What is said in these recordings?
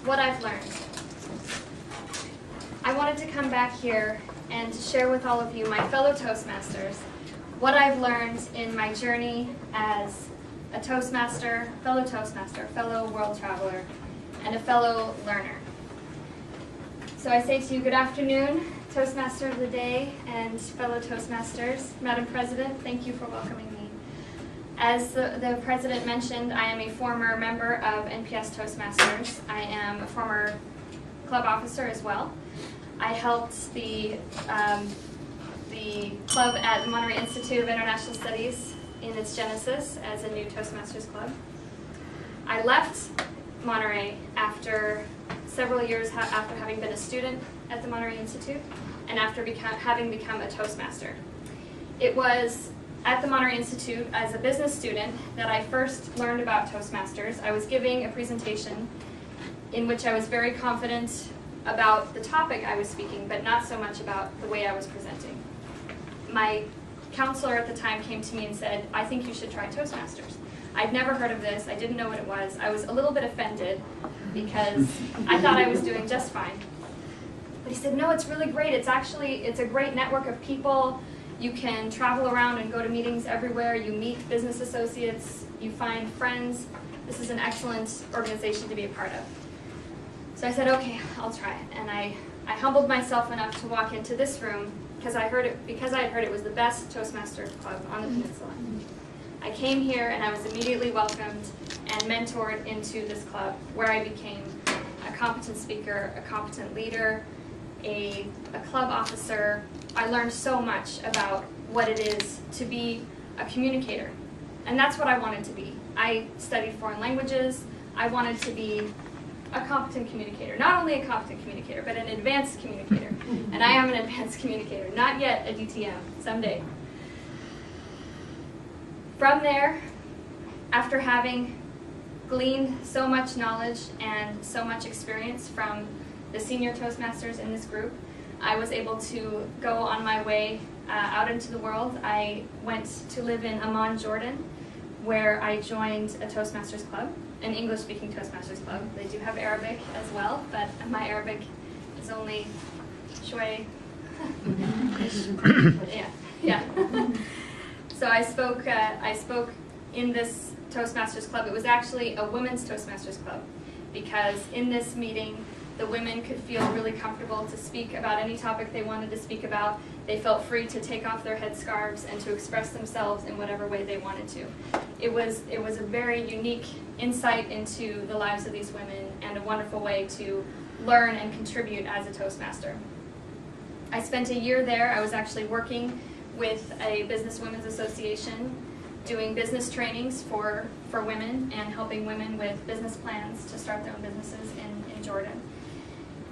what I've learned. I wanted to come back here and to share with all of you, my fellow Toastmasters, what I've learned in my journey as a Toastmaster, fellow world traveler, and a fellow learner. So I say to you, good afternoon, Toastmaster of the Day and fellow Toastmasters. Madam President, thank you for welcoming me. As the President mentioned, I am a former member of NPS Toastmasters. I am a former club officer as well. I helped the club at the Monterey Institute of International Studies in its genesis as a new Toastmasters club. I left Monterey after several years after having been a student at the Monterey Institute and after having become a Toastmaster. It was at the Monterey Institute as a business student that I first learned about Toastmasters. I was giving a presentation in which I was very confident about the topic I was speaking, but not so much about the way I was presenting. My counselor at the time came to me and said, I think you should try Toastmasters. I'd never heard of this, I didn't know what it was. I was a little bit offended because I thought I was doing just fine. But he said, no, it's really great. It's a great network of people. You can travel around and go to meetings everywhere. You meet business associates, you find friends. This is an excellent organization to be a part of. So I said, okay, I'll try it. And I humbled myself enough to walk into this room because I had heard it was the best Toastmasters club on the peninsula. I came here and I was immediately welcomed and mentored into this club where I became a competent speaker, a competent leader, a club officer. I learned so much about what it is to be a communicator. And that's what I wanted to be. I studied foreign languages. I wanted to be a competent communicator. Not only a competent communicator, but an advanced communicator. And I am an advanced communicator. Not yet a DTM. Someday. From there, after having gleaned so much knowledge and so much experience from the senior Toastmasters in this group, I was able to go on my way out into the world. I went to live in Amman, Jordan, where I joined a Toastmasters club, an English-speaking Toastmasters club. They do have Arabic as well, but my Arabic is only shway. yeah. So I spoke in this Toastmasters club. It was actually a women's Toastmasters club because in this meeting, the women could feel really comfortable to speak about any topic they wanted to speak about. They felt free to take off their headscarves and to express themselves in whatever way they wanted to. It was a very unique insight into the lives of these women and a wonderful way to learn and contribute as a Toastmaster. I spent a year there. I was actually working with a business women's association, doing business trainings for women and helping women with business plans to start their own businesses in Jordan.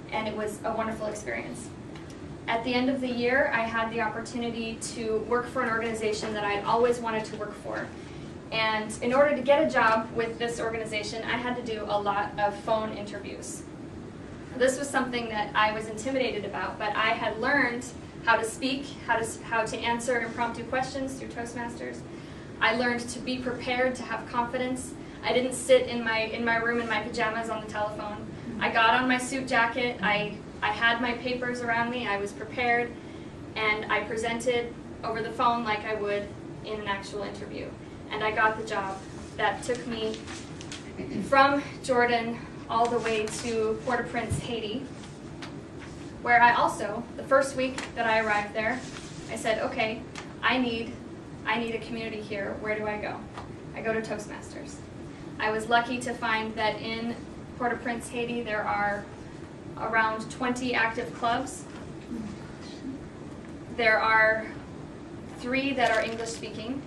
And it was a wonderful experience. At the end of the year, I had the opportunity to work for an organization that I'd always wanted to work for. And in order to get a job with this organization, I had to do a lot of phone interviews. This was something that I was intimidated about, but I had learned how to speak, how to answer impromptu questions through Toastmasters. I learned to be prepared, to have confidence. I didn't sit in my room in my pajamas on the telephone. I got on my suit jacket, I had my papers around me, I was prepared, and I presented over the phone like I would in an actual interview. And I got the job. That took me from Jordan all the way to Port-au-Prince, Haiti, where I also, the first week that I arrived there, I said, okay, I need a community here. Where do I go? I go to Toastmasters. I was lucky to find that in Port-au-Prince, Haiti, there are around 20 active clubs. There are 3 that are English-speaking.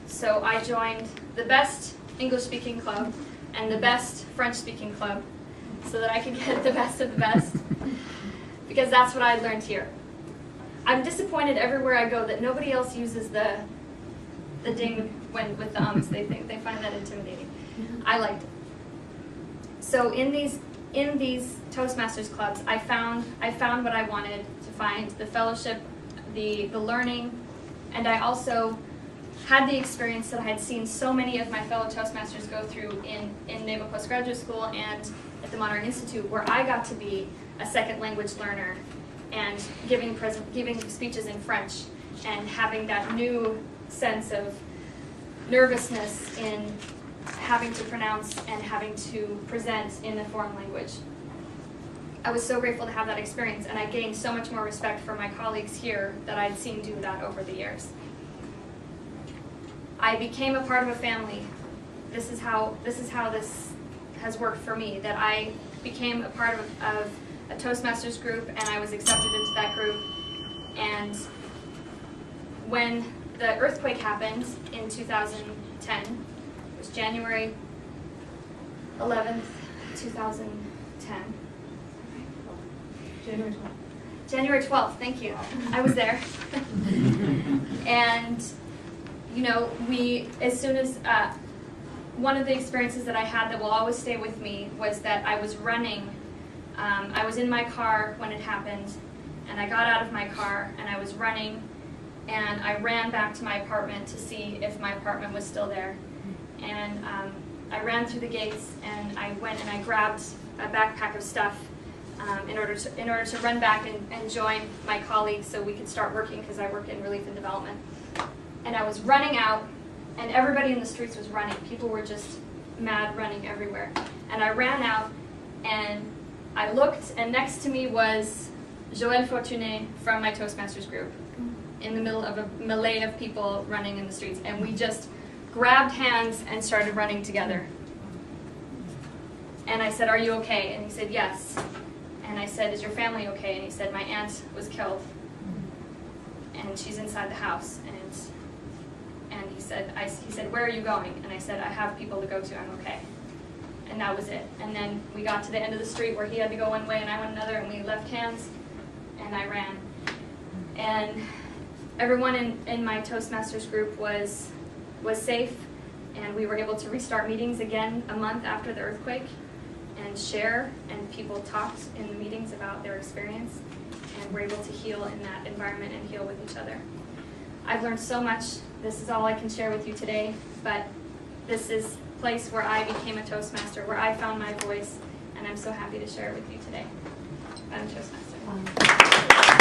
So I joined the best English-speaking club and the best French-speaking club so that I could get the best of the best, because that's what I learned here. I'm disappointed everywhere I go that nobody else uses the ding with the ums. They find that intimidating. I liked it. So in these Toastmasters clubs, I found what I wanted to find: the fellowship, the learning, and I also had the experience that I had seen so many of my fellow Toastmasters go through in Naval Postgraduate School and the Monterey Institute, where I got to be a second language learner and giving speeches in French and having that new sense of nervousness in having to pronounce and having to present in a foreign language. I was so grateful to have that experience, and I gained so much more respect for my colleagues here that I'd seen do that over the years. I became a part of a family. This is how this has worked for me, that I became a part of a Toastmasters group, and I was accepted into that group. And when the earthquake happened in 2010, it was January 11th, 2010. January 12th, thank you. I was there. And, you know, as soon as, one of the experiences that I had that will always stay with me was that I was running. I was in my car when it happened, and I got out of my car, and I was running, and I ran back to my apartment to see if my apartment was still there. And I ran through the gates, and I went and I grabbed a backpack of stuff in order to run back and join my colleagues so we could start working, because I work in relief and development. And I was running out, and everybody in the streets was running. People were just mad running everywhere. And I ran out, and I looked, and next to me was Joël Fortuné from my Toastmasters group in the middle of a melee of people running in the streets. And we just grabbed hands and started running together. And I said, "Are you okay?" And he said, "Yes." And I said, "Is your family okay?" And he said, "My aunt was killed, and she's inside the house." And he said, "Where are you going?" And I said, "I have people to go to, I'm okay." And that was it. And then we got to the end of the street where he had to go one way and I went another, and we left hands, and I ran. And everyone in my Toastmasters group was safe, and we were able to restart meetings again a month after the earthquake and share, and people talked in the meetings about their experience, and were able to heal in that environment and heal with each other. I've learned so much. This is all I can share with you today, but this is a place where I became a Toastmaster, where I found my voice, and I'm so happy to share it with you today. I'm a Toastmaster.